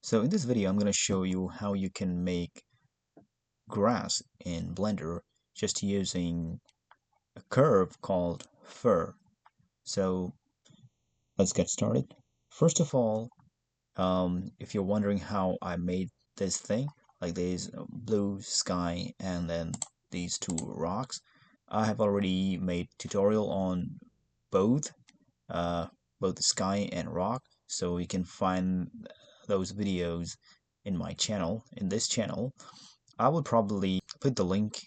So in this video, I'm going to show you how you can make grass in Blender just using a curve called fur. So let's get started. First of all, if you're wondering how I made this thing, like this blue sky and then these two rocks, I have already made tutorial on both, uh, both the sky and rock, so you can find those videos in my channel, in this channel. I will probably put the link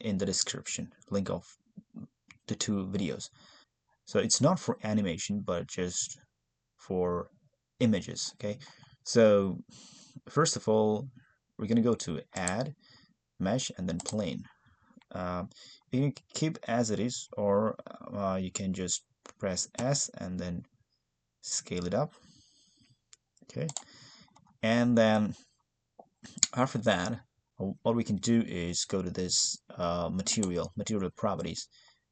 in the description, link of the two videos. So it's not for animation, but just for images, okay? So first of all, we're gonna go to Add, Mesh, and then Plane. You can keep as it is, or you can just press S and then scale it up, okay? And then after that, what we can do is go to this material properties,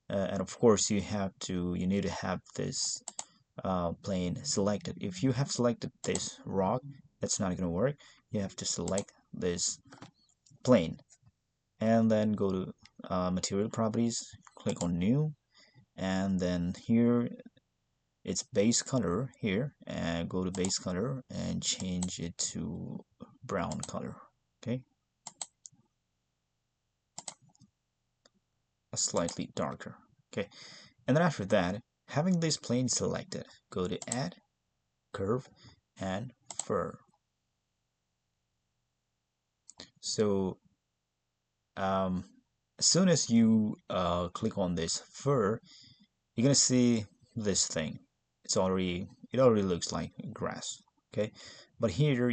and of course you need to have this plane selected. If you have selected this rock, that's not going to work. You have to select this plane and then go to material properties, click on new, and then here it's base color here, and go to base color and change it to brown color, okay, a slightly darker, okay. And then after that, having this plane selected, go to Add, Curve, and Fur. So as soon as you click on this fur, you're gonna see this thing. It already looks like grass, okay. But here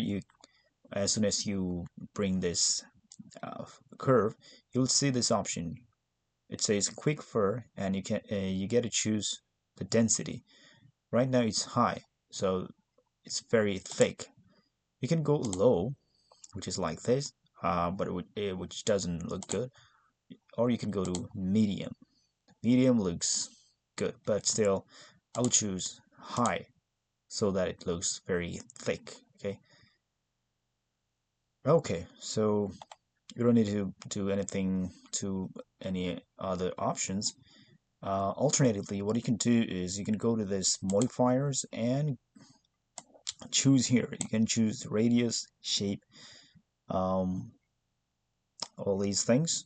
as soon as you bring this curve, you'll see this option. It says quick fur, and you get to choose the density. Right now it's high, so it's very thick. You can go low, which is like this, but which doesn't look good. Or you can go to medium. Medium looks good, but still, I would choose high so that it looks very thick. Okay. Okay, so you don't need to do anything to any other options. Alternatively, what you can do is you can go to this modifiers and choose here. You can choose radius, shape, um, all these things.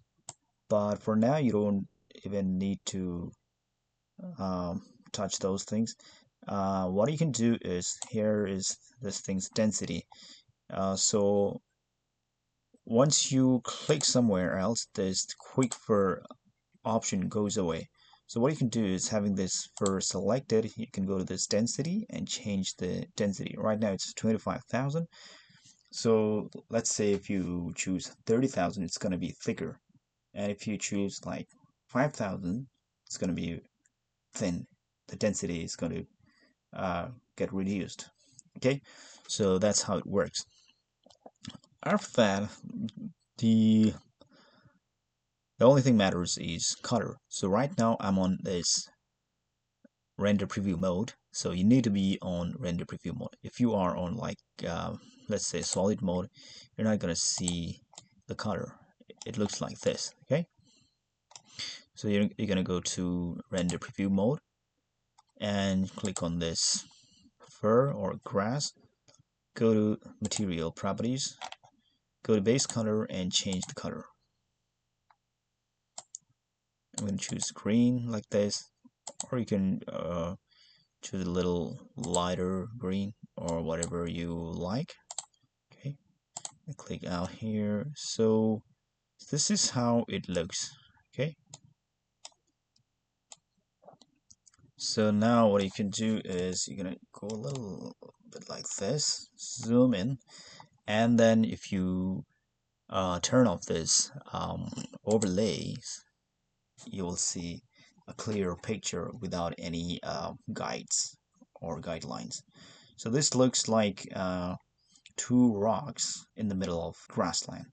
But for now, you don't even need to um, touch those things. What you can do is here is this thing's density. So once you click somewhere else, this quick fur option goes away. So what you can do is, having this fur selected, you can go to this density and change the density. Right now it's 25,000. So let's say if you choose 30,000, it's going to be thicker. And if you choose like 5,000, it's going to be thin. The density is going to get reduced. Okay, so that's how it works. After that, the only thing matters is color. So right now I'm on this render preview mode, so you need to be on render preview mode. If you are on like let's say solid mode, you're not gonna see the color. It looks like this, okay. So you're gonna go to render preview mode and click on this fur or grass, go to material properties, go to base color and change the color. I'm going to choose green like this, or you can choose a little lighter green or whatever you like. Okay, and click out here. So this is how it looks. Okay, so now what you can do is you're gonna go a little bit like this, zoom in, and then if you turn off this overlays, you will see a clear picture without any guides or guidelines. So this looks like two rocks in the middle of grassland.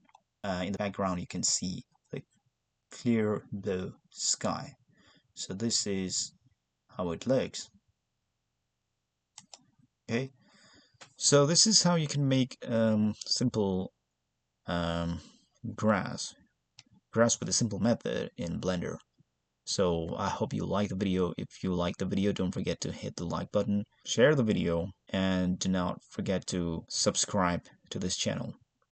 In the background you can see the clear blue sky. So this is how it looks. Okay, So this is how you can make simple um, grass with a simple method in Blender. So I hope you like the video. If you like the video, don't forget to hit the like button, share the video, and do not forget to subscribe to this channel.